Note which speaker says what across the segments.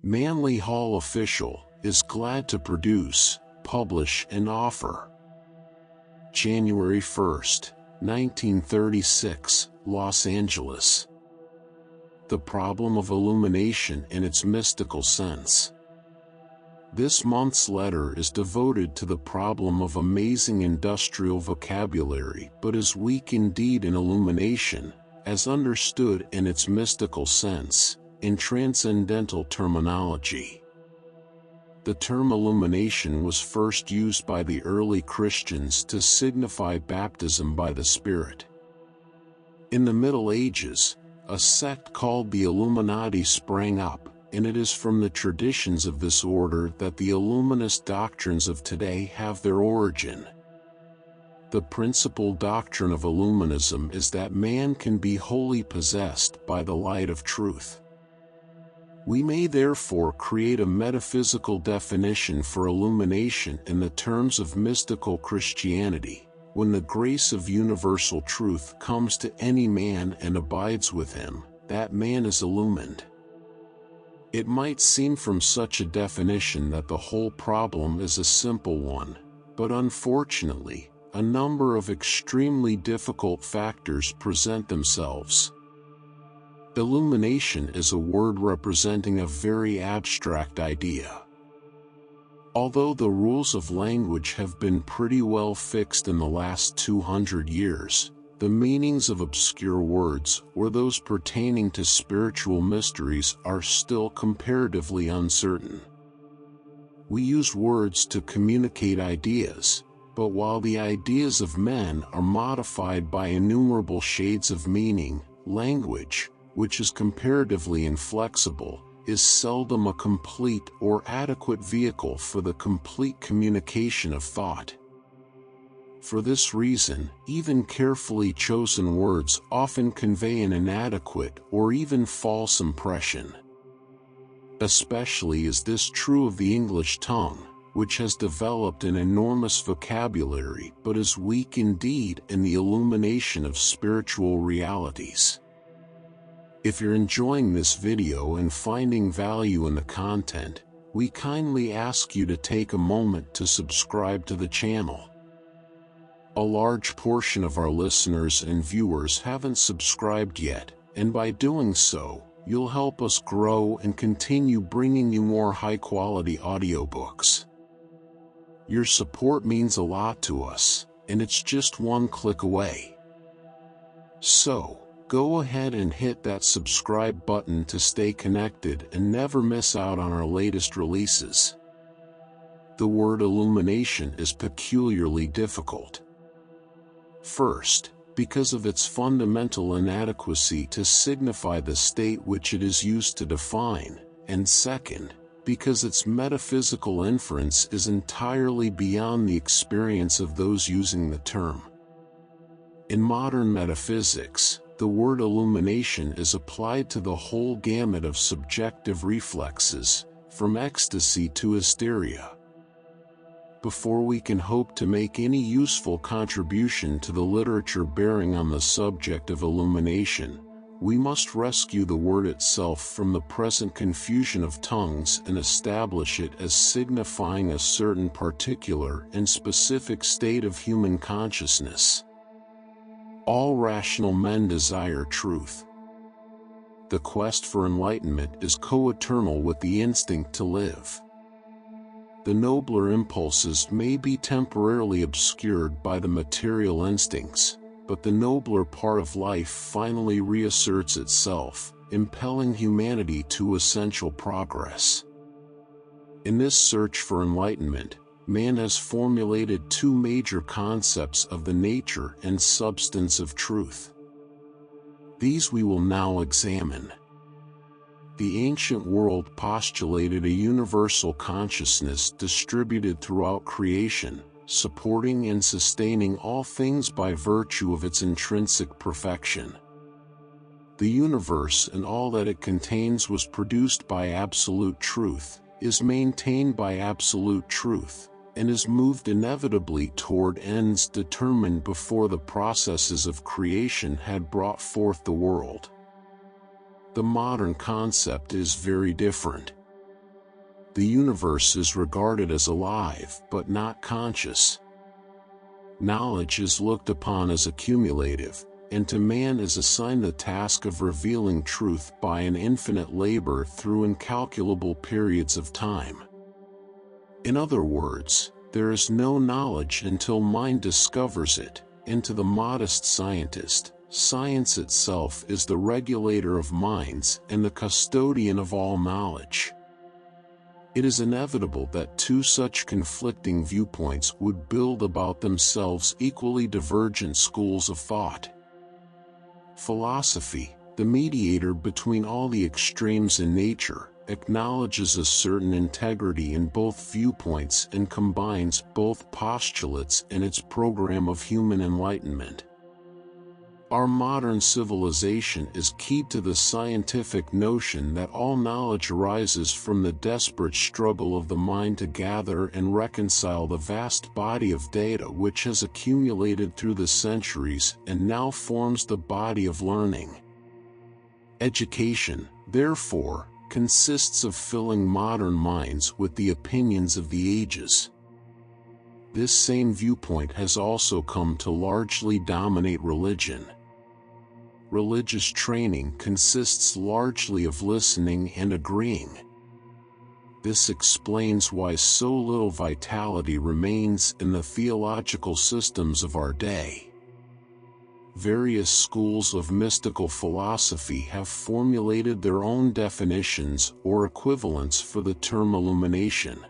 Speaker 1: Manly Hall official, is glad to produce, publish and offer. January 1st, 1936, Los Angeles. The problem of illumination in its mystical sense. This month's letter is devoted to the problem of amazing industrial vocabulary but is weak indeed in illumination, as understood in its mystical sense, in transcendental terminology. The term illumination was first used by the early Christians to signify baptism by the Spirit. In the Middle Ages, a sect called the Illuminati sprang up, and it is from the traditions of this order that the Illuminist doctrines of today have their origin. The principal doctrine of Illuminism is that man can be wholly possessed by the light of truth. We may therefore create a metaphysical definition for illumination in the terms of mystical Christianity. When the grace of universal truth comes to any man and abides with him, that man is illumined. It might seem from such a definition that the whole problem is a simple one, but unfortunately, a number of extremely difficult factors present themselves. Illumination is a word representing a very abstract idea. Although the rules of language have been pretty well fixed in the last 200 years, the meanings of obscure words or those pertaining to spiritual mysteries are still comparatively uncertain. We use words to communicate ideas, but while the ideas of men are modified by innumerable shades of meaning, language, which is comparatively inflexible, is seldom a complete or adequate vehicle for the complete communication of thought. For this reason, even carefully chosen words often convey an inadequate or even false impression. Especially is this true of the English tongue, which has developed an enormous vocabulary but is weak indeed in the illumination of spiritual realities. If you're enjoying this video and finding value in the content, we kindly ask you to take a moment to subscribe to the channel. A large portion of our listeners and viewers haven't subscribed yet, and by doing so, you'll help us grow and continue bringing you more high-quality audiobooks. Your support means a lot to us, and it's just one click away. So, go ahead and hit that subscribe button to stay connected and never miss out on our latest releases. The word illumination is peculiarly difficult. First, because of its fundamental inadequacy to signify the state which it is used to define, and second, because its metaphysical inference is entirely beyond the experience of those using the term. In modern metaphysics, the word illumination is applied to the whole gamut of subjective reflexes, from ecstasy to hysteria. Before we can hope to make any useful contribution to the literature bearing on the subject of illumination, we must rescue the word itself from the present confusion of tongues and establish it as signifying a certain particular and specific state of human consciousness. All rational men desire truth. The quest for enlightenment is co-eternal with the instinct to live. The nobler impulses may be temporarily obscured by the material instincts, but the nobler part of life finally reasserts itself, impelling humanity to essential progress. In this search for enlightenment, man has formulated two major concepts of the nature and substance of truth. These we will now examine. The ancient world postulated a universal consciousness distributed throughout creation, supporting and sustaining all things by virtue of its intrinsic perfection. The universe and all that it contains was produced by absolute truth, is maintained by absolute truth, and is moved inevitably toward ends determined before the processes of creation had brought forth the world. The modern concept is very different. the universe is regarded as alive but not conscious. Knowledge is looked upon as accumulative, and to man is assigned the task of revealing truth by an infinite labor through incalculable periods of time. In other words, there is no knowledge until mind discovers it, and to the modest scientist, science itself is the regulator of minds and the custodian of all knowledge. It is inevitable that two such conflicting viewpoints would build about themselves equally divergent schools of thought. Philosophy, the mediator between all the extremes in nature, acknowledges a certain integrity in both viewpoints and combines both postulates in its program of human enlightenment. Our modern civilization is keyed to the scientific notion that all knowledge arises from the desperate struggle of the mind to gather and reconcile the vast body of data which has accumulated through the centuries and now forms the body of learning. Education, therefore, consists of filling modern minds with the opinions of the ages. This same viewpoint has also come to largely dominate religion. Religious training consists largely of listening and agreeing. This explains why so little vitality remains in the theological systems of our day. Various schools of mystical philosophy have formulated their own definitions or equivalents for the term illumination.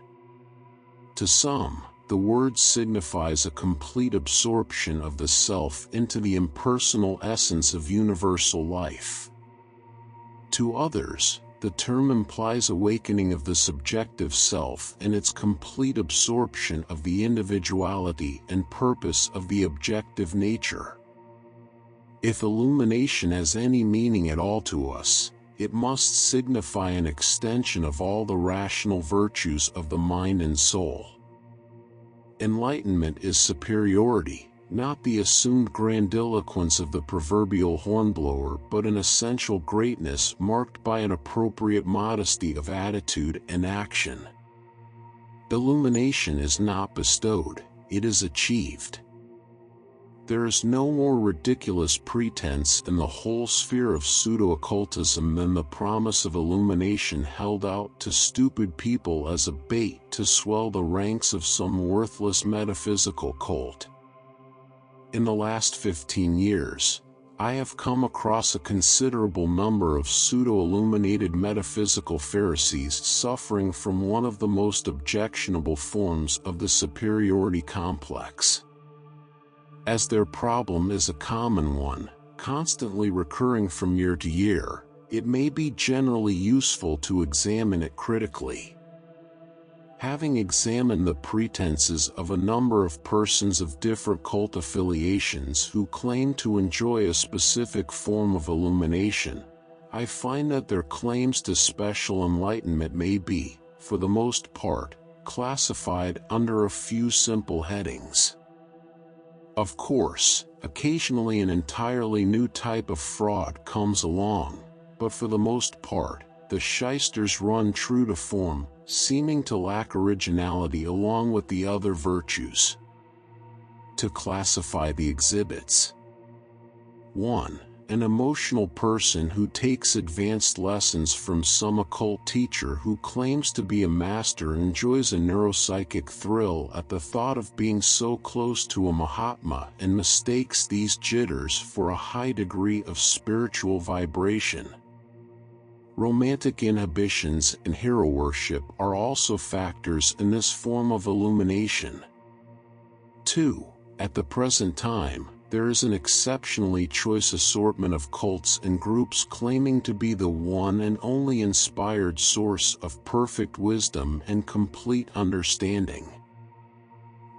Speaker 1: To some, the word signifies a complete absorption of the self into the impersonal essence of universal life. To others, the term implies awakening of the subjective self and its complete absorption of the individuality and purpose of the objective nature. If illumination has any meaning at all to us, it must signify an extension of all the rational virtues of the mind and soul. Enlightenment is superiority, not the assumed grandiloquence of the proverbial hornblower, but an essential greatness marked by an appropriate modesty of attitude and action. Illumination is not bestowed, it is achieved. There is no more ridiculous pretense in the whole sphere of pseudo-occultism than the promise of illumination held out to stupid people as a bait to swell the ranks of some worthless metaphysical cult. In the last 15 years, I have come across a considerable number of pseudo-illuminated metaphysical Pharisees suffering from one of the most objectionable forms of the superiority complex. As their problem is a common one, constantly recurring from year to year, it may be generally useful to examine it critically. Having examined the pretenses of a number of persons of different cult affiliations who claim to enjoy a specific form of illumination, I find that their claims to special enlightenment may be, for the most part, classified under a few simple headings. Of course, occasionally an entirely new type of fraud comes along, but for the most part, the shysters run true to form, seeming to lack originality along with the other virtues. To classify the exhibits: 1. An emotional person who takes advanced lessons from some occult teacher who claims to be a master and enjoys a neuropsychic thrill at the thought of being so close to a Mahatma and mistakes these jitters for a high degree of spiritual vibration. Romantic inhibitions and hero worship are also factors in this form of illumination. 2. At the present time, there is an exceptionally choice assortment of cults and groups claiming to be the one and only inspired source of perfect wisdom and complete understanding.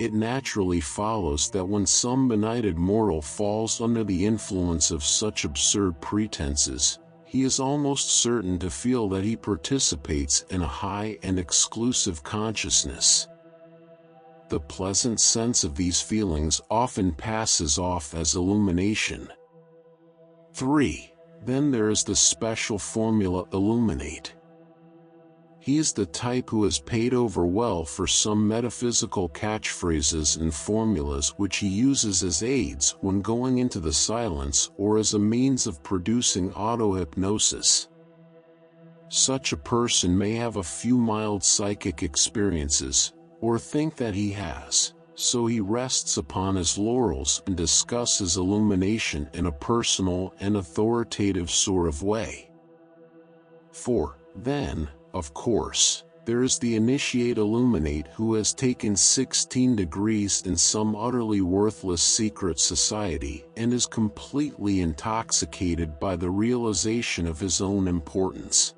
Speaker 1: It naturally follows that when some benighted mortal falls under the influence of such absurd pretenses, he is almost certain to feel that he participates in a high and exclusive consciousness. The pleasant sense of these feelings often passes off as illumination. 3. Then there is the special formula illuminate. He is the type who has paid over well for some metaphysical catchphrases and formulas which he uses as aids when going into the silence or as a means of producing auto-hypnosis. Such a person may have a few mild psychic experiences, or think that he has, so he rests upon his laurels and discusses illumination in a personal and authoritative sort of way. 4. Then, of course, there is the initiate illuminate who has taken 16 degrees in some utterly worthless secret society and is completely intoxicated by the realization of his own importance.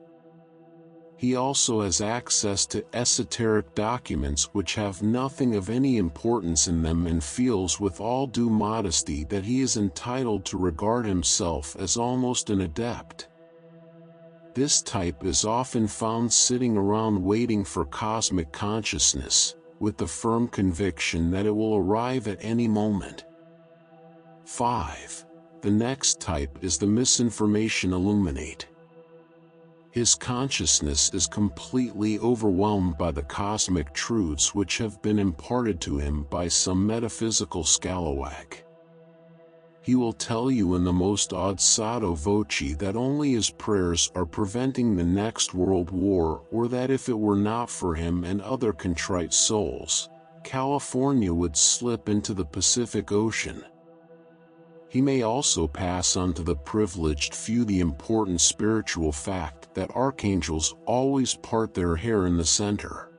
Speaker 1: He also has access to esoteric documents which have nothing of any importance in them and feels with all due modesty that he is entitled to regard himself as almost an adept. This type is often found sitting around waiting for cosmic consciousness, with the firm conviction that it will arrive at any moment. 5. The next type is the misinformation illuminate. His consciousness is completely overwhelmed by the cosmic truths which have been imparted to him by some metaphysical scalawag. He will tell you in the most odd sotto voce that only his prayers are preventing the next world war, or that if it were not for him and other contrite souls, California would slip into the Pacific Ocean. He may also pass on to the privileged few the important spiritual fact that archangels always part their hair in the center.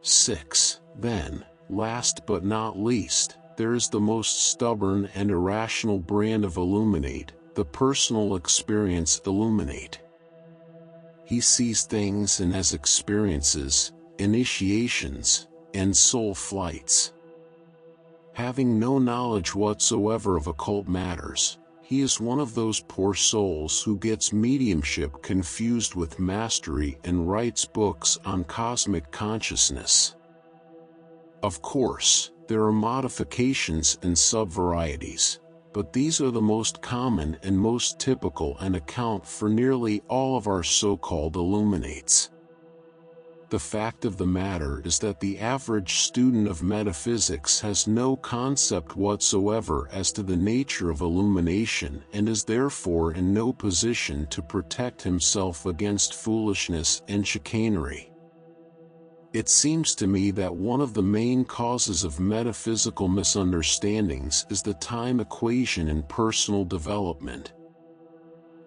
Speaker 1: 6. Then, last but not least, there is the most stubborn and irrational brand of illuminate, the personal experience illuminate. He sees things and has experiences, initiations, and soul flights. Having no knowledge whatsoever of occult matters, he is one of those poor souls who gets mediumship confused with mastery and writes books on cosmic consciousness. Of course, there are modifications and subvarieties, but these are the most common and most typical and account for nearly all of our so-called illuminates. The fact of the matter is that the average student of metaphysics has no concept whatsoever as to the nature of illumination and is therefore in no position to protect himself against foolishness and chicanery. It seems to me that one of the main causes of metaphysical misunderstandings is the time equation in personal development.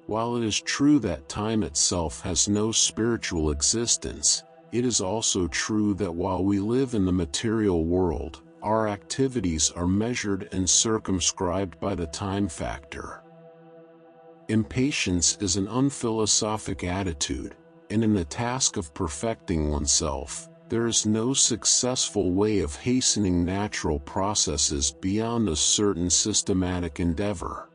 Speaker 1: While it is true that time itself has no spiritual existence, it is also true that while we live in the material world, our activities are measured and circumscribed by the time factor. Impatience is an unphilosophic attitude, and in the task of perfecting oneself, there is no successful way of hastening natural processes beyond a certain systematic endeavor.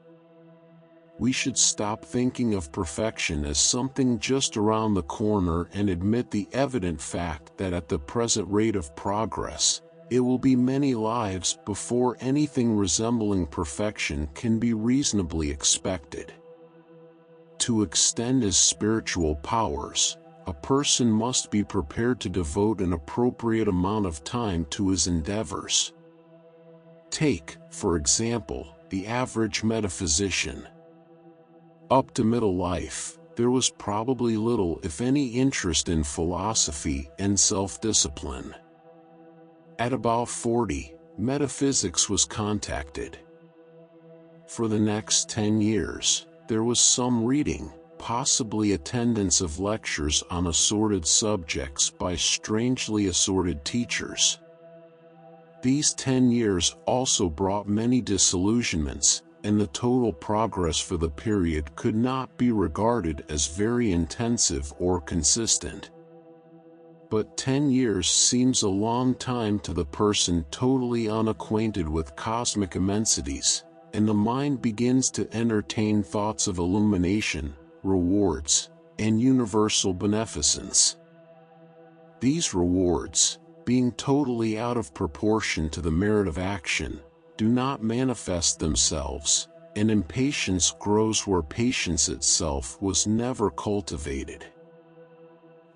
Speaker 1: We should stop thinking of perfection as something just around the corner and admit the evident fact that at the present rate of progress, it will be many lives before anything resembling perfection can be reasonably expected. To extend his spiritual powers, a person must be prepared to devote an appropriate amount of time to his endeavors. Take, for example, the average metaphysician. Up to middle life, there was probably little if any interest in philosophy and self-discipline. At about 40, metaphysics was contacted. For the next 10 years, there was some reading, possibly attendance of lectures on assorted subjects by strangely assorted teachers. These 10 years also brought many disillusionments, and the total progress for the period could not be regarded as very intensive or consistent. But 10 years seems a long time to the person totally unacquainted with cosmic immensities, and the mind begins to entertain thoughts of illumination, rewards, and universal beneficence. These rewards, being totally out of proportion to the merit of action, do not manifest themselves, and impatience grows where patience itself was never cultivated.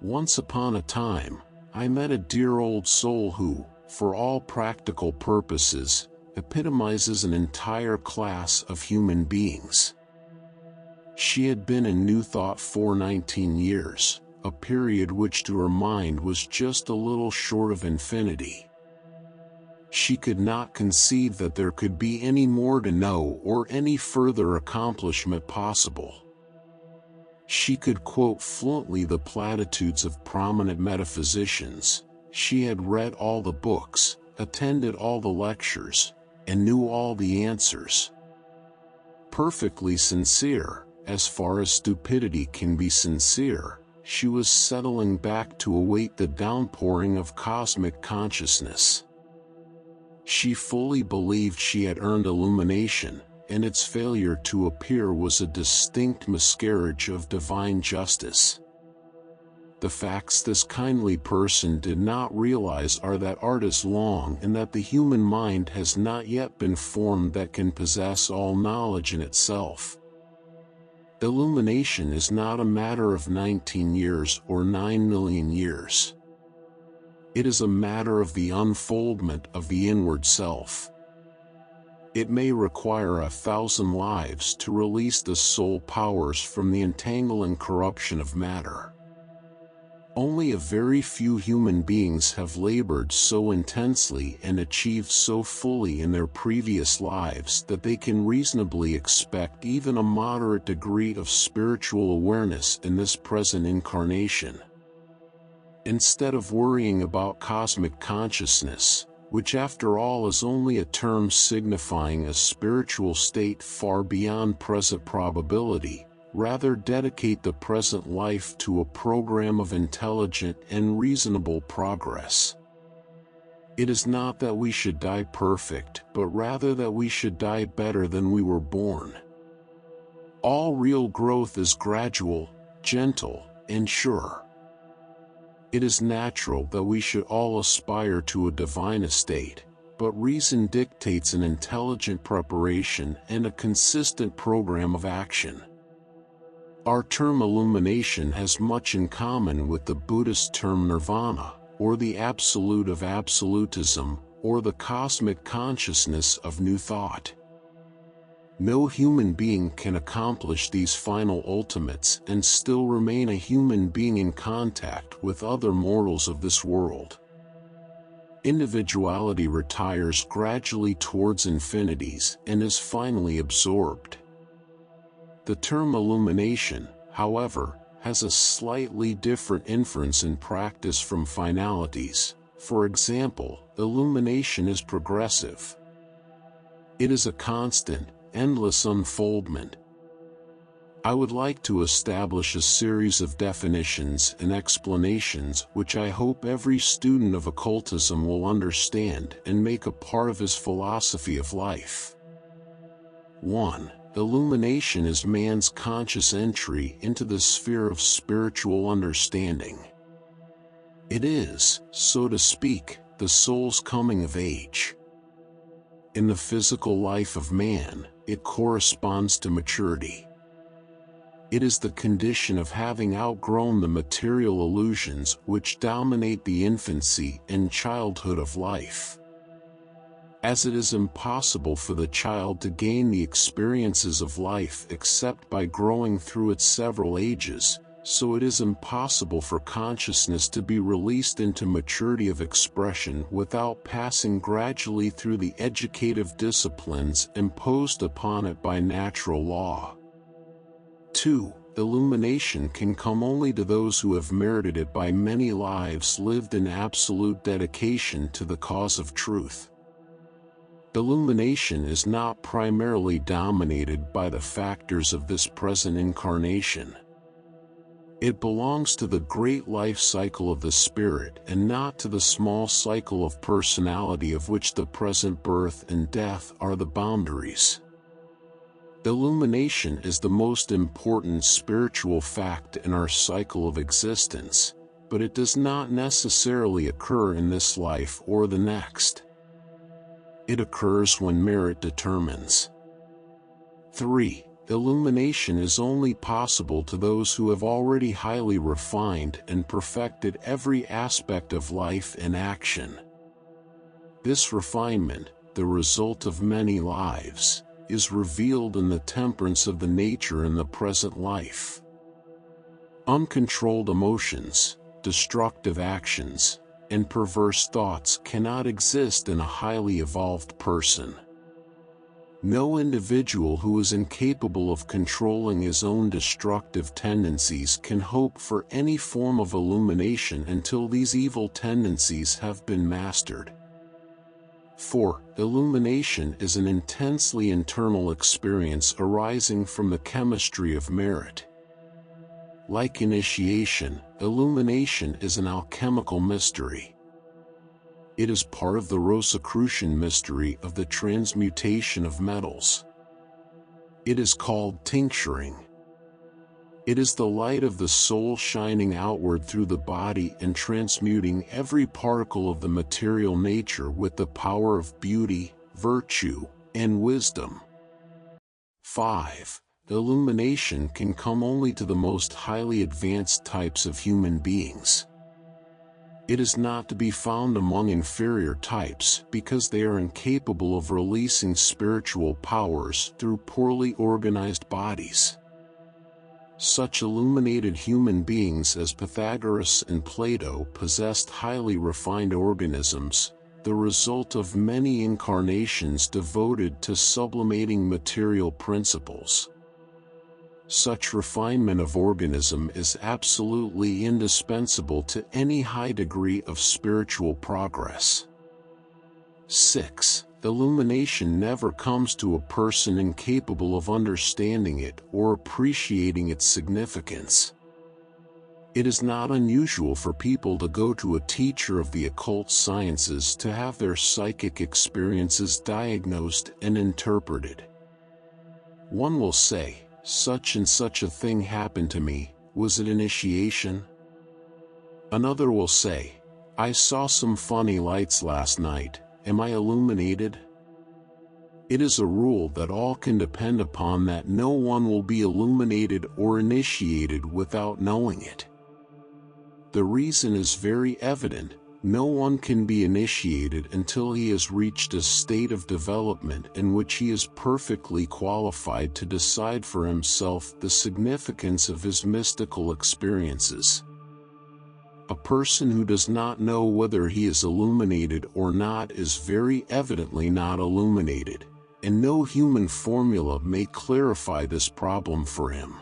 Speaker 1: Once upon a time, I met a dear old soul who, for all practical purposes, epitomizes an entire class of human beings. She had been in New Thought for 19 years, a period which to her mind was just a little short of infinity. She could not conceive that there could be any more to know or any further accomplishment possible. She could quote fluently the platitudes of prominent metaphysicians. She had read all the books, attended all the lectures, and knew all the answers. Perfectly sincere, as far as stupidity can be sincere, she was settling back to await the downpouring of cosmic consciousness. She fully believed she had earned illumination, and its failure to appear was a distinct miscarriage of divine justice. The facts this kindly person did not realize are that art is long and that the human mind has not yet been formed that can possess all knowledge in itself. Illumination is not a matter of 19 years or 9 million years. It is a matter of the unfoldment of the inward self. It may require 1,000 lives to release the soul powers from the entangling corruption of matter. Only a very few human beings have labored so intensely and achieved so fully in their previous lives that they can reasonably expect even a moderate degree of spiritual awareness in this present incarnation. Instead of worrying about cosmic consciousness, which after all is only a term signifying a spiritual state far beyond present probability, rather dedicate the present life to a program of intelligent and reasonable progress. It is not that we should die perfect, but rather that we should die better than we were born. All real growth is gradual, gentle, and sure. It is natural that we should all aspire to a divine estate, but reason dictates an intelligent preparation and a consistent program of action. Our term illumination has much in common with the Buddhist term nirvana, or the absolute of absolutism, or the cosmic consciousness of new thought. No human being can accomplish these final ultimates and still remain a human being in contact with other mortals of this world. Individuality retires gradually towards infinities and is finally absorbed. The term illumination, however, has a slightly different inference in practice from finalities. For example, illumination is progressive. It is a constant, endless unfoldment. I would like to establish a series of definitions and explanations which I hope every student of occultism will understand and make a part of his philosophy of life. 1. Illumination is man's conscious entry into the sphere of spiritual understanding. It is, so to speak, the soul's coming of age. In the physical life of man, it corresponds to maturity. It is the condition of having outgrown the material illusions which dominate the infancy and childhood of life. As it is impossible for the child to gain the experiences of life except by growing through its several ages, so it is impossible for consciousness to be released into maturity of expression without passing gradually through the educative disciplines imposed upon it by natural law. 2. Illumination can come only to those who have merited it by many lives lived in absolute dedication to the cause of truth. Illumination is not primarily dominated by the factors of this present incarnation. It belongs to the great life cycle of the spirit and not to the small cycle of personality of which the present birth and death are the boundaries. Illumination is the most important spiritual fact in our cycle of existence, but it does not necessarily occur in this life or the next. It occurs when merit determines. 3. illumination is only possible to those who have already highly refined and perfected every aspect of life and action. This refinement, the result of many lives, is revealed in the temperance of the nature in the present life. Uncontrolled emotions, destructive actions, and perverse thoughts cannot exist in a highly evolved person. No individual who is incapable of controlling his own destructive tendencies can hope for any form of illumination until these evil tendencies have been mastered. 4. Illumination is an intensely internal experience arising from the chemistry of merit. Like initiation, illumination is an alchemical mystery. It is part of the Rosicrucian mystery of the transmutation of metals. It is called tincturing. It is the light of the soul shining outward through the body and transmuting every particle of the material nature with the power of beauty, virtue, and wisdom. 5. Illumination can come only to the most highly advanced types of human beings. It is not to be found among inferior types because they are incapable of releasing spiritual powers through poorly organized bodies. Such illuminated human beings as Pythagoras and Plato possessed highly refined organisms, the result of many incarnations devoted to sublimating material principles. Such refinement of organism is absolutely indispensable to any high degree of spiritual progress. 6. Illumination never comes to a person incapable of understanding it or appreciating its significance. It is not unusual for people to go to a teacher of the occult sciences to have their psychic experiences diagnosed and interpreted. One will say, "Such and such a thing happened to me, was it initiation?" Another will say, "I saw some funny lights last night, am I illuminated?" It is a rule that all can depend upon that no one will be illuminated or initiated without knowing it. The reason is very evident. No one can be initiated until he has reached a state of development in which he is perfectly qualified to decide for himself the significance of his mystical experiences. A person who does not know whether he is illuminated or not is very evidently not illuminated, and no human formula may clarify this problem for him.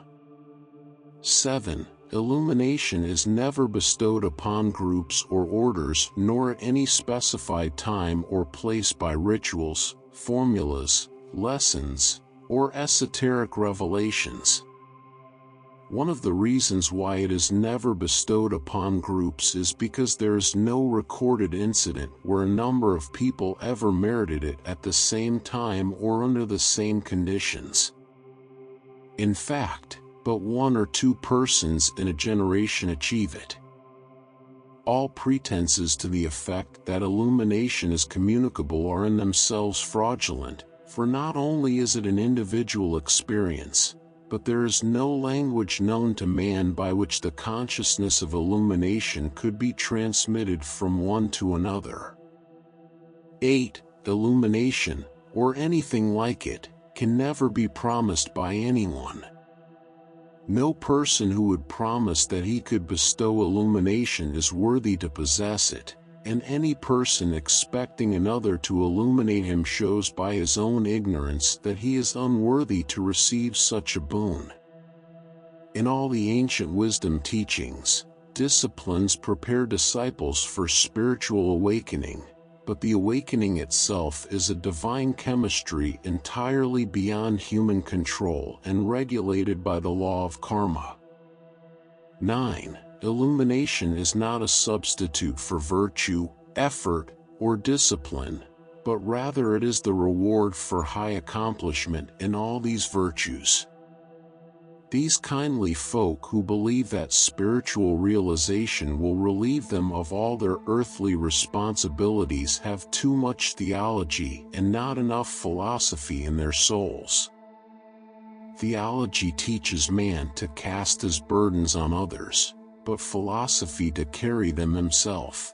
Speaker 1: 7. Illumination is never bestowed upon groups or orders nor at any specified time or place by rituals, formulas, lessons, or esoteric revelations. One of the reasons why it is never bestowed upon groups is because there is no recorded incident where a number of people ever merited it at the same time or under the same conditions. In fact, but one or two persons in a generation achieve it. All pretenses to the effect that illumination is communicable are in themselves fraudulent, for not only is it an individual experience, but there is no language known to man by which the consciousness of illumination could be transmitted from one to another. 8. Illumination, or anything like it, can never be promised by anyone. No person who would promise that he could bestow illumination is worthy to possess it, and any person expecting another to illuminate him shows by his own ignorance that he is unworthy to receive such a boon. In all the ancient wisdom teachings, disciplines prepare disciples for spiritual awakening, but the awakening itself is a divine chemistry entirely beyond human control and regulated by the law of karma. 9. Illumination is not a substitute for virtue, effort, or discipline, but rather it is the reward for high accomplishment in all these virtues. These kindly folk who believe that spiritual realization will relieve them of all their earthly responsibilities have too much theology and not enough philosophy in their souls. Theology teaches man to cast his burdens on others, but philosophy to carry them himself.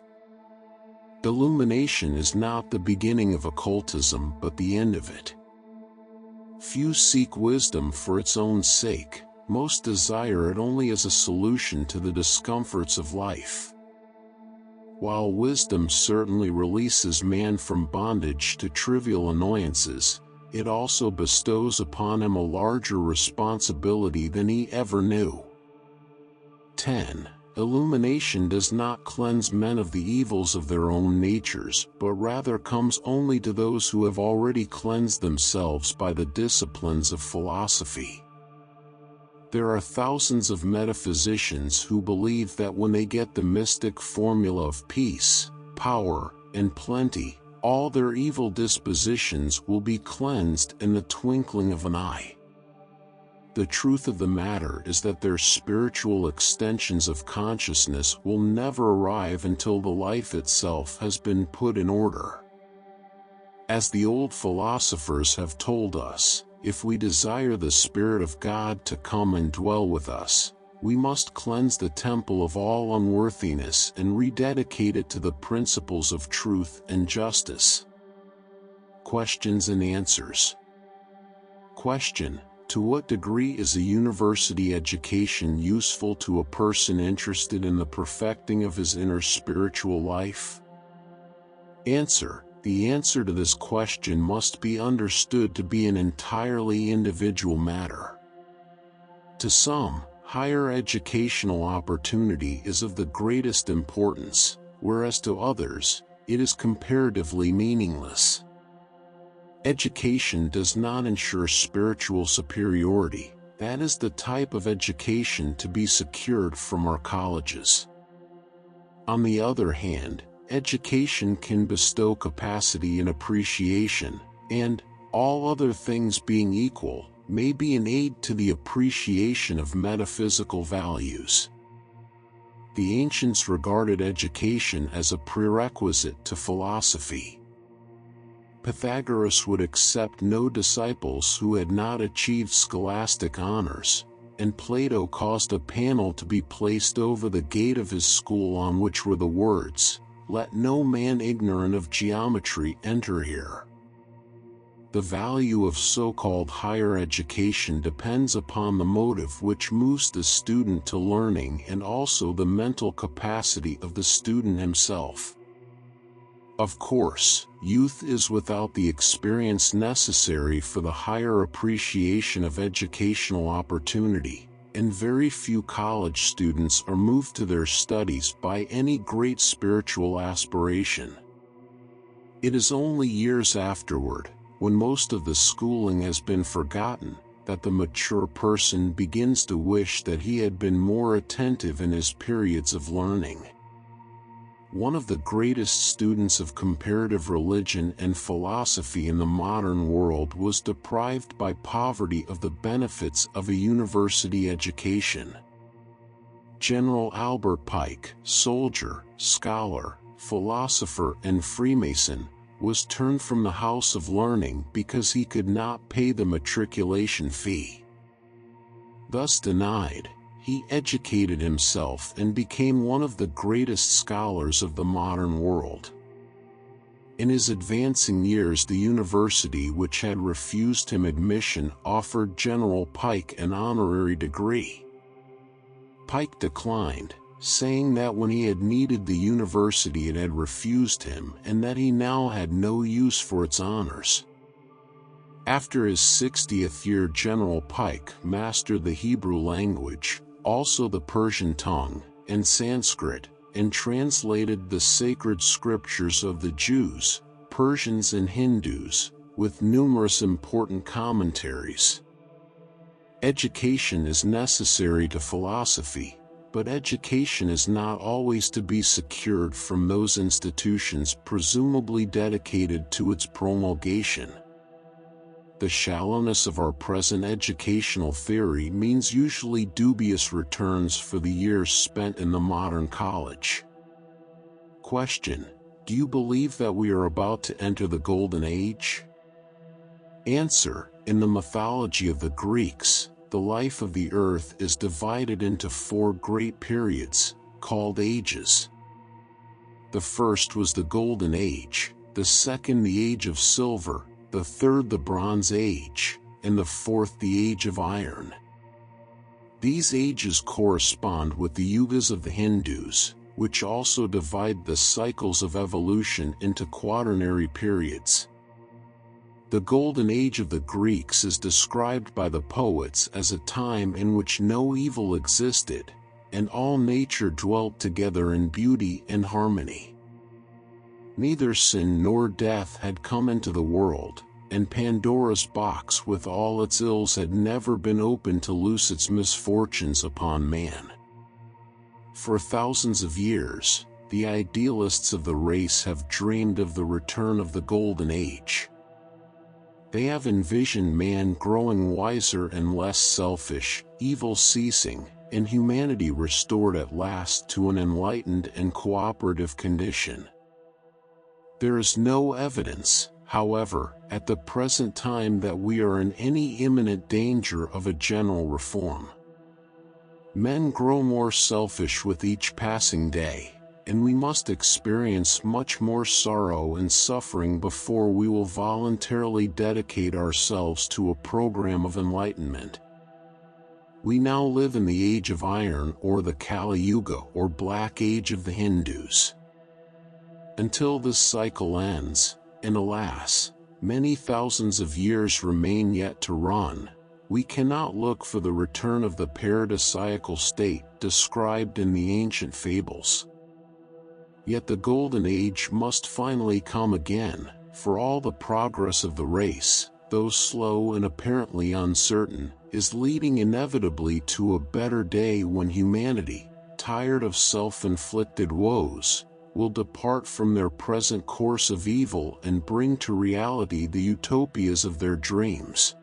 Speaker 1: Illumination is not the beginning of occultism but the end of it. Few seek wisdom for its own sake, most desire it only as a solution to the discomforts of life. While wisdom certainly releases man from bondage to trivial annoyances, it also bestows upon him a larger responsibility than he ever knew. 10. Illumination does not cleanse men of the evils of their own natures, but rather comes only to those who have already cleansed themselves by the disciplines of philosophy. There are thousands of metaphysicians who believe that when they get the mystic formula of peace, power, and plenty, all their evil dispositions will be cleansed in the twinkling of an eye. The truth of the matter is that their spiritual extensions of consciousness will never arrive until the life itself has been put in order. As the old philosophers have told us, if we desire the Spirit of God to come and dwell with us, we must cleanse the temple of all unworthiness and rededicate it to the principles of truth and justice. Questions and answers. Question: to what degree is a university education useful to a person interested in the perfecting of his inner spiritual life? Answer: the answer to this question must be understood to be an entirely individual matter. To some, higher educational opportunity is of the greatest importance, whereas to others, it is comparatively meaningless. Education does not ensure spiritual superiority. That is the type of education to be secured from our colleges. On the other hand, education can bestow capacity and appreciation, and, all other things being equal, may be an aid to the appreciation of metaphysical values. The ancients regarded education as a prerequisite to philosophy. Pythagoras would accept no disciples who had not achieved scholastic honors, and Plato caused a panel to be placed over the gate of his school on which were the words, "Let no man ignorant of geometry enter here." The value of so-called higher education depends upon the motive which moves the student to learning and also the mental capacity of the student himself. Of course, youth is without the experience necessary for the higher appreciation of educational opportunity, and very few college students are moved to their studies by any great spiritual aspiration. It is only years afterward, when most of the schooling has been forgotten, that the mature person begins to wish that he had been more attentive in his periods of learning. One of the greatest students of comparative religion and philosophy in the modern world was deprived by poverty of the benefits of a university education. General Albert Pike, soldier, scholar, philosopher and Freemason, was turned from the house of learning because he could not pay the matriculation fee. Thus denied, he educated himself and became one of the greatest scholars of the modern world. In his advancing years, the university which had refused him admission offered General Pike an honorary degree. Pike declined, saying that when he had needed the university it had refused him and that he now had no use for its honors. After his 60th year, General Pike mastered the Hebrew language, also the Persian tongue, and Sanskrit, and translated the sacred scriptures of the Jews, Persians and Hindus, with numerous important commentaries. Education is necessary to philosophy, but education is not always to be secured from those institutions presumably dedicated to its promulgation. The shallowness of our present educational theory means usually dubious returns for the years spent in the modern college. Question: do you believe that we are about to enter the Golden Age? Answer: In the mythology of the Greeks, the life of the earth is divided into 4 great periods, called ages. The first was the Golden Age, the second the Age of Silver, the third the Bronze Age, and the fourth the Age of Iron. These ages correspond with the yugas of the Hindus, which also divide the cycles of evolution into quaternary periods. The Golden Age of the Greeks is described by the poets as a time in which no evil existed, and all nature dwelt together in beauty and harmony. Neither sin nor death had come into the world, and Pandora's box with all its ills had never been opened to loose its misfortunes upon man. For thousands of years, the idealists of the race have dreamed of the return of the Golden Age. They have envisioned man growing wiser and less selfish, evil ceasing, and humanity restored at last to an enlightened and cooperative condition. There is no evidence, however, at the present time that we are in any imminent danger of a general reform. Men grow more selfish with each passing day, and we must experience much more sorrow and suffering before we will voluntarily dedicate ourselves to a program of enlightenment. We now live in the Age of Iron, or the Kali Yuga or Black Age of the Hindus. Until this cycle ends, and alas, many thousands of years remain yet to run, we cannot look for the return of the paradisiacal state described in the ancient fables. Yet the Golden Age must finally come again, for all the progress of the race, though slow and apparently uncertain, is leading inevitably to a better day when humanity, tired of self-inflicted woes, will depart from their present course of evil and bring to reality the utopias of their dreams.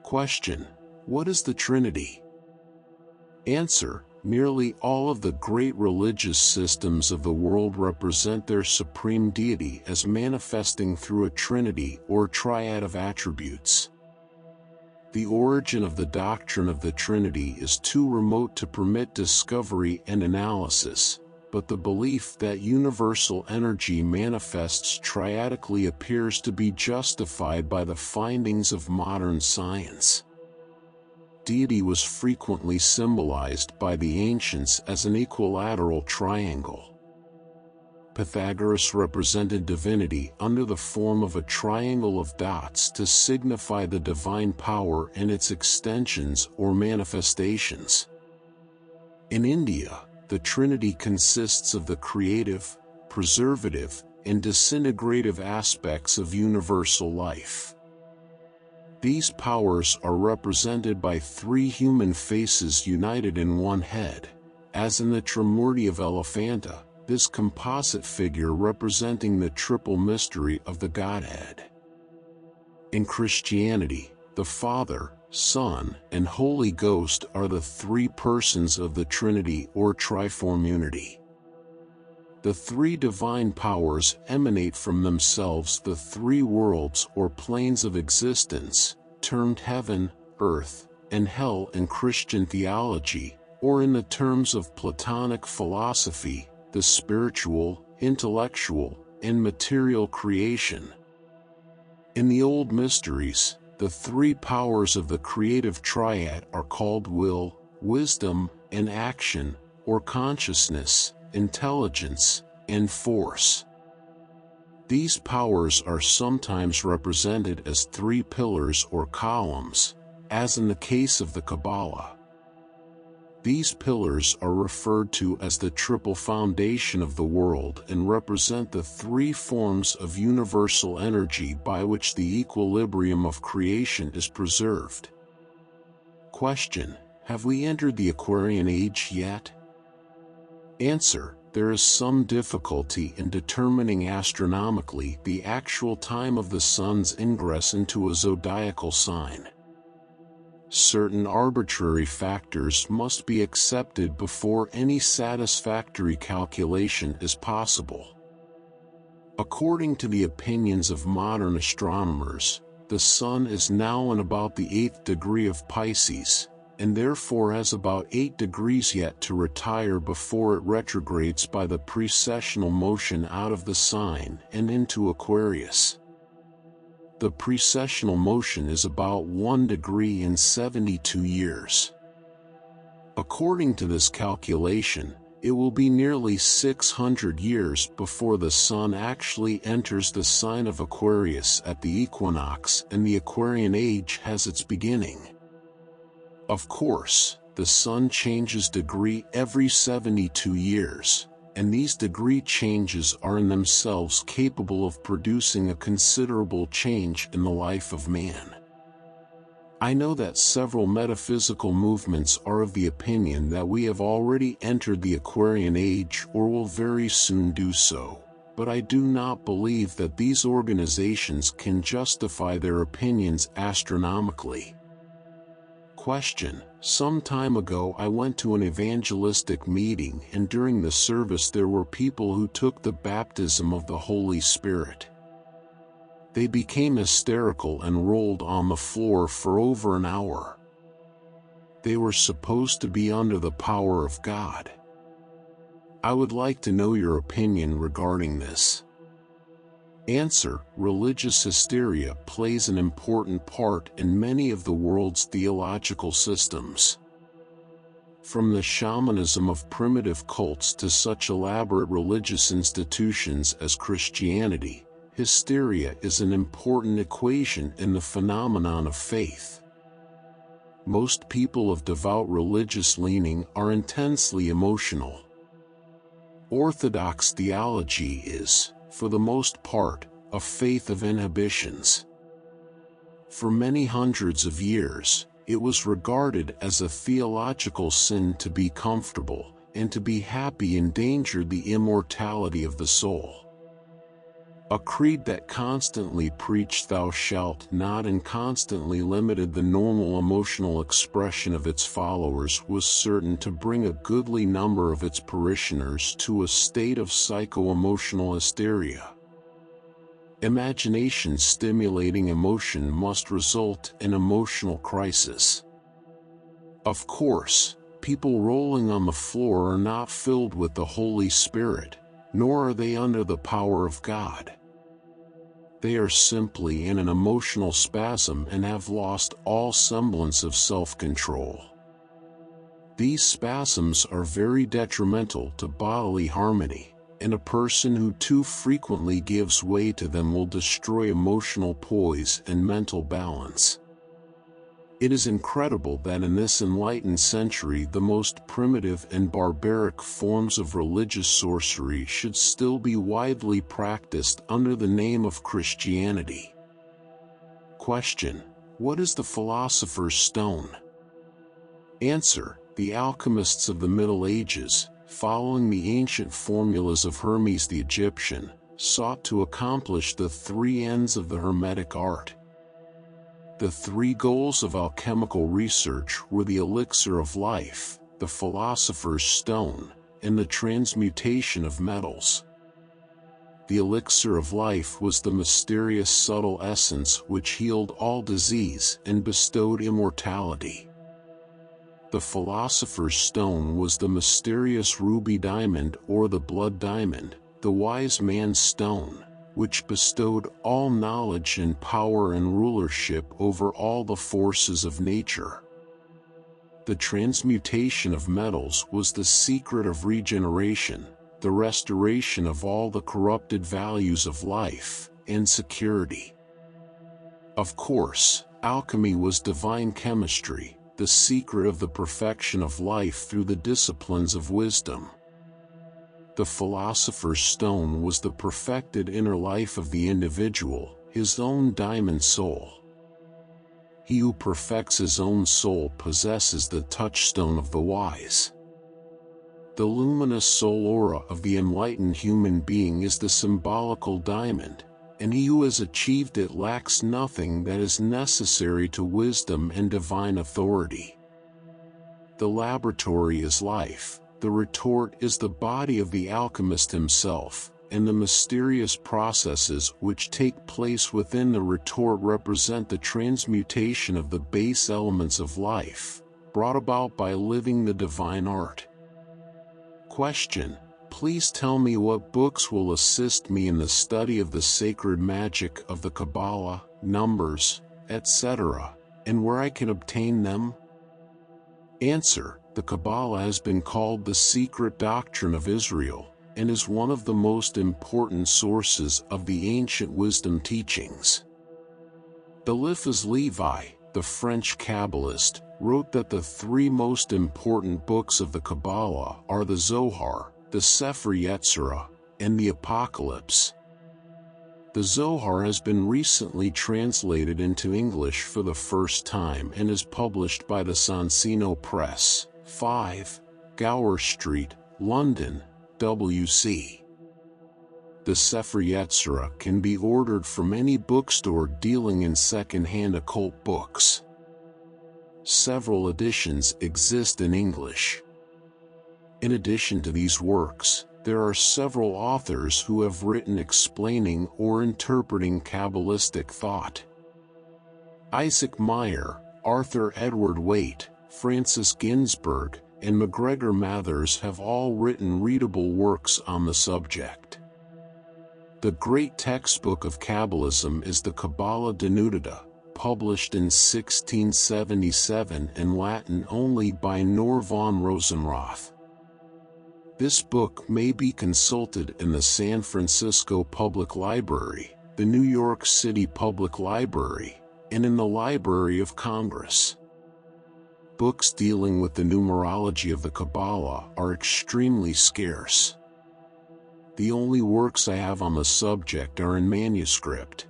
Speaker 1: Question: what is the Trinity? Answer: nearly all of the great religious systems of the world represent their supreme deity as manifesting through a trinity or triad of attributes. The origin of the doctrine of the Trinity is too remote to permit discovery and analysis, but the belief that universal energy manifests triadically appears to be justified by the findings of modern science. Deity was frequently symbolized by the ancients as an equilateral triangle. Pythagoras represented divinity under the form of a triangle of dots to signify the divine power and its extensions or manifestations. In India, the Trinity consists of the creative, preservative, and disintegrative aspects of universal life. These powers are represented by 3 human faces united in one head, as in the Trimurti of Elephanta, this composite figure representing the triple mystery of the Godhead. In Christianity, the Father, Son, and Holy Ghost are the 3 persons of the Trinity or triform unity. The 3 divine powers emanate from themselves the 3 worlds or planes of existence, termed heaven, earth, and hell in Christian theology, or in the terms of Platonic philosophy, the spiritual, intellectual, and material creation. In the old mysteries, the 3 powers of the creative triad are called will, wisdom, and action, or consciousness, intelligence, and force. These powers are sometimes represented as 3 pillars or columns, as in the case of the Kabbalah. These pillars are referred to as the triple foundation of the world and represent the 3 forms of universal energy by which the equilibrium of creation is preserved. Question: have we entered the Aquarian Age yet? Answer: there is some difficulty in determining astronomically the actual time of the Sun's ingress into a zodiacal sign. Certain arbitrary factors must be accepted before any satisfactory calculation is possible. According to the opinions of modern astronomers, the Sun is now in about the 8th degree of Pisces, and therefore has about 8 degrees yet to retire before it retrogrades by the precessional motion out of the sign and into Aquarius. The precessional motion is about 1 degree in 72 years. According to this calculation, it will be nearly 600 years before the Sun actually enters the sign of Aquarius at the equinox and the Aquarian age has its beginning. Of course, the Sun changes degree every 72 years, and these degree changes are in themselves capable of producing a considerable change in the life of man. I know that several metaphysical movements are of the opinion that we have already entered the Aquarian age or will very soon do so, but I do not believe that these organizations can justify their opinions astronomically. Question: some time ago I went to an evangelistic meeting and during the service there were people who took the baptism of the Holy Spirit. They became hysterical and rolled on the floor for over an hour. They were supposed to be under the power of God. I would like to know your opinion regarding this. Answer: religious hysteria plays an important part in many of the world's theological systems. From the shamanism of primitive cults to such elaborate religious institutions as Christianity, hysteria is an important equation in the phenomenon of faith. Most people of devout religious leaning are intensely emotional. Orthodox theology is, for the most part, a faith of inhibitions. For many hundreds of years, it was regarded as a theological sin to be comfortable, and to be happy endangered the immortality of the soul. A creed that constantly preached "thou shalt not" and constantly limited the normal emotional expression of its followers was certain to bring a goodly number of its parishioners to a state of psycho-emotional hysteria. Imagination-stimulating emotion must result in emotional crisis. Of course, people rolling on the floor are not filled with the Holy Spirit, nor are they under the power of God. They are simply in an emotional spasm and have lost all semblance of self-control. These spasms are very detrimental to bodily harmony, and a person who too frequently gives way to them will destroy emotional poise and mental balance. It is incredible that in this enlightened century the most primitive and barbaric forms of religious sorcery should still be widely practiced under the name of Christianity. Question: what is the philosopher's stone? Answer: the alchemists of the Middle Ages, following the ancient formulas of Hermes the Egyptian, sought to accomplish the 3 ends of the Hermetic art. The 3 goals of alchemical research were the elixir of life, the philosopher's stone, and the transmutation of metals. The elixir of life was the mysterious subtle essence which healed all disease and bestowed immortality. The philosopher's stone was the mysterious ruby diamond or the blood diamond, the wise man's stone, which bestowed all knowledge and power and rulership over all the forces of nature. The transmutation of metals was the secret of regeneration, the restoration of all the corrupted values of life, and security. Of course, alchemy was divine chemistry, the secret of the perfection of life through the disciplines of wisdom. The philosopher's stone was the perfected inner life of the individual, his own diamond soul. He who perfects his own soul possesses the touchstone of the wise. The luminous soul aura of the enlightened human being is the symbolical diamond, and he who has achieved it lacks nothing that is necessary to wisdom and divine authority. The laboratory is life. The retort is the body of the alchemist himself, and the mysterious processes which take place within the retort represent the transmutation of the base elements of life, brought about by living the divine art. Question: please tell me what books will assist me in the study of the sacred magic of the Kabbalah, numbers, etc., and where I can obtain them? Answer: the Kabbalah has been called the secret doctrine of Israel, and is one of the most important sources of the ancient wisdom teachings. Eliphas Levi, the French Kabbalist, wrote that the three most important books of the Kabbalah are the Zohar, the Sefer Yetzirah, and the Apocalypse. The Zohar has been recently translated into English for the first time and is published by the Sonsino Press, 5, Gower Street, London, WC. The Sefer Yetzirah can be ordered from any bookstore dealing in second-hand occult books. Several editions exist in English. In addition to these works, there are several authors who have written explaining or interpreting Kabbalistic thought. Isaac Meyer, Arthur Edward Waite, Francis Ginsberg, and MacGregor Mathers have all written readable works on the subject. The great textbook of Kabbalism is the Kabbalah Denudata, published in 1677 in Latin only by Nor von Rosenroth. This book may be consulted in the San Francisco Public Library, the New York City Public Library, and in the Library of Congress. Books dealing with the numerology of the Kabbalah are extremely scarce. The only works I have on the subject are in manuscript.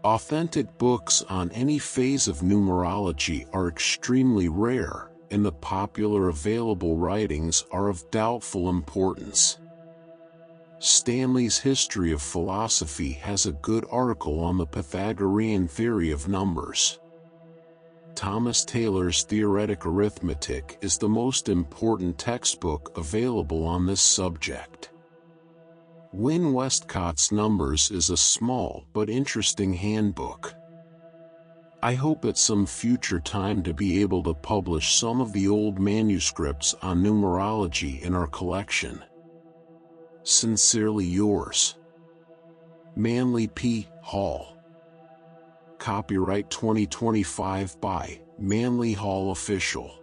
Speaker 1: Authentic books on any phase of numerology are extremely rare, and the popular available writings are of doubtful importance. Stanley's History of Philosophy has a good article on the Pythagorean theory of numbers. Thomas Taylor's Theoretic Arithmetic is the most important textbook available on this subject. Wynne Westcott's Numbers is a small but interesting handbook. I hope at some future time to be able to publish some of the old manuscripts on numerology in our collection. Sincerely yours, Manly P. Hall. Copyright 2025 by Manly Hall Official.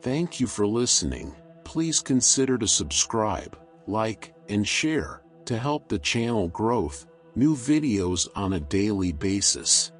Speaker 1: Thank you for listening. Please consider to subscribe, like, and share to help the channel growth, new videos on a daily basis.